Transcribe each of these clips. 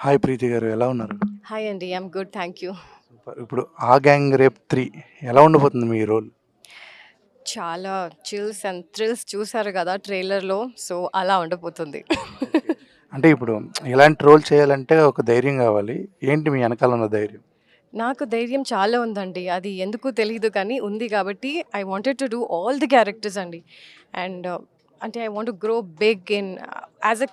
Hi ప్రీతి గారు, ఎలా ఉన్నారు? హాయ్ అండి. I'm good. Thank you. Super. ఇప్పుడు 'ఆ గ్యాంగ్ రేప్ 3' ఎలా ఉండబోతుంది మీ రోల్? చాలా చిల్స్ అండ్ థ్రిల్స్ చూసారు కదా ట్రైలర్‌లో. సో, అలా ఉండబోతుంది. ఓకే. అంటే ఇప్పుడు ఇలాంటి రోల్ చేయాలంటే ఒక ధైర్యం గావాలి. ఏంటి మీ ఎనకాల ఉన్న ధైర్యం? నాకు ధైర్యం చాలా ఉందండి. అది ఎందుకో తెలీదు కానీ ఉంది కాబట్టి I wanted to do all the characters అండి. అండ్ అంటే I want to grow big in as a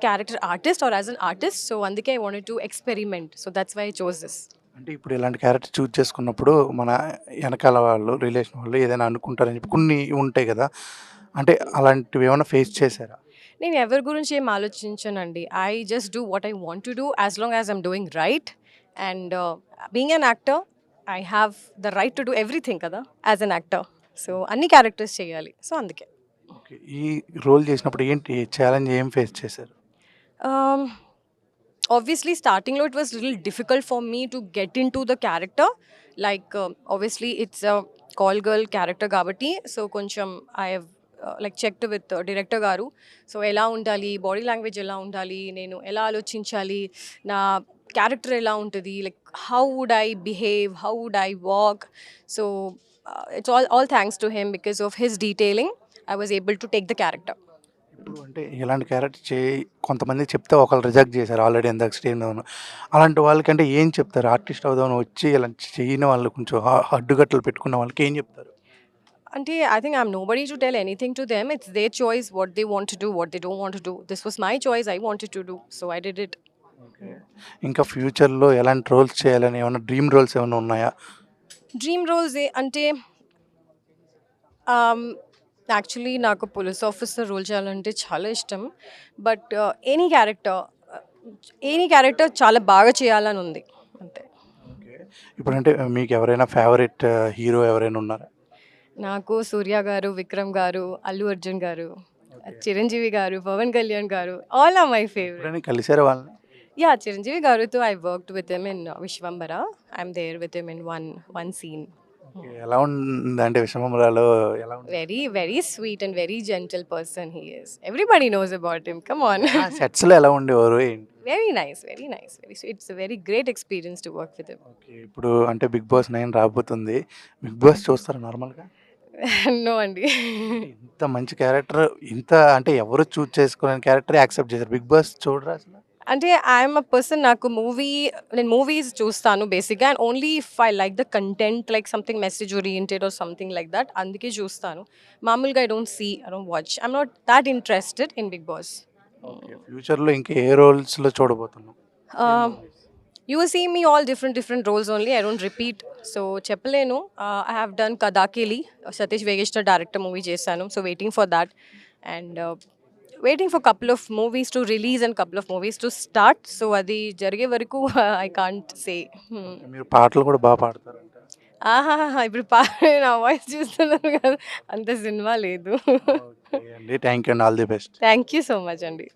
character artist or as an artist. So, అందుకే I wanted to experiment. So, that's why I chose this. అంటే ఇప్పుడు ఇలాంటి character choose చేసుకున్నప్పుడు మన ఎనకాల వాళ్ళు, రిలేషన్ వాళ్ళు ఏదైనా అనుకుంటారని చెప్పి కొన్ని ఉంటాయి గదా! అంటే అలాంటివి ఏమైనా ఫేస్ చేసారా? నేను ఎవరి గురించి ఏం ఆలోచించనండి. I just do what I want to do as long as I'm doing right. And being an actor I have the right to do everything కదా యాజ్ ఎన్ యాక్టర్. సో, అన్ని క్యారెక్టర్స్ చేయాలి. So, అందుకే. Okay. ఈ role చేసినప్పుడు ఏంటి challenge ఏం face చేశారు? Obviously, starting low, it was a little difficult for me to get into the character. Like, obviously, it's a call girl character కాబట్టి so కొంచెం I have like checked with director గారు. So ఎలా ఉండాలి, body language ఎలా ఉండాలి, నేను ఎలా ఆలోచించాలి, నా క్యారెక్టర్ ఎలా ఉంటుంది, like how would I behave, how would I walk. So it's all thanks to him because of his detailing I was able to take the character. ఇప్పుడు అంటే ఇలాంటి క్యారెక్టర్ కొంతమంది చెప్తే ఒకళ్ళు రిజెక్ట్ చేశారు ఆల్రెడీ ఇందాక స్టేజ్ మీద ఉన్న. అలాంటి వాళ్ళకంటే ఏం చెప్తారు? ఆర్టిస్ట్ అవుదామని వచ్చి ఇలా చేయని వాళ్ళు కొంచెం అడ్డుకట్టలు పెట్టుకున్న వాళ్ళకి ఏం చెప్తారు? అంటే I think I'm nobody to tell anything to them. It's their choice what they want to do, what they don't want to do. This was my choice. I wanted to do. So I did it. Okay. ఇంకా ఫ్యూచర్‌లో ఎలాంటి roles చేయాలని ఏమన్నా dream roles ఏమన్నా ఉన్నాయా? Dream roles అంటే actually నాకు police officer role చేయాలంటే చాలా ఇష్టం. బట్ ఎనీ క్యారెక్టర్ చాలా బాగా చేయాలని ఉంది అంతే. ఓకే. ఇప్పుడంటే మీకు ఎవరైనా ఫేవరెట్ హీరో ఎవరైనా ఉన్నారా? నాకు సూర్య గారు, విక్రమ్ గారు, అల్లు అర్జున్ గారు, ఓకే. చిరంజీవి గారు, పవన్ కళ్యాణ్ గారు, ఆల్ ఆర్ మై ఫేవరెట్. ఎప్పుడైనా కలిసారా వాళ్ళని? యా, చిరంజీవి గారితో I worked with him in Vishwambhara. I'm there with him in one scene. Okay. ఎలా ఉందంటే 'విశ్వంబరాలో' ఎలా ఉంది? Very very sweet and very gentle person he is. Everybody knows about him. Come on. సెట్స్‌లో ఎలా ఉండేవారు? ఏంటి? Very nice, very nice, very sweet. It's very great experience to work with him. Okay. ఇప్పుడు అంటే 'బిగ్ బాస్ 9' రాబోతుంది. 'Big boss' చూస్తారా నార్మల్‌గా? No అండి. అంటే ఇంత మంచి క్యారెక్టర్, ఇంత అంటే ఎవరు చూజ్ చేసుకోలేని క్యారెక్టరే యాక్సెప్ట్ చేశారు. 'బిగ్ బాస్' చూడరా అసలు? అంటే ఐఎమ్ అ పర్సన్, నేను మూవీస్ చూస్తాను బేసిక్గా. And only if I like the content, like something message oriented or something like that, అందుకే చూస్తాను. మామూలుగా I don't watch. I'm not that interested in Bigg Boss. Okay. ఫ్యూచర్‌లో ఇంకా ఏ రోల్స్‌లో చూడబోతున్నాం? You will see me all different roles only. I don't repeat. So చెప్పలేను. I have done Kadakeli, Satish Vegeshwar director movie చేశాను. So waiting for that. And waiting for couple of movies to release and couple of movies to start. So అది జరిగే వరకు I can't say. మీరు పాటలు కూడా బాగా పాడతారంట. ఆహాహా, ఇప్పుడు నా వాయిస్ చూస్తున్నారు కదా, అంత సినిమా లేదు. ఓకే అండి. థాంక్ యూ అండి. All the best. Thank you so much అండి.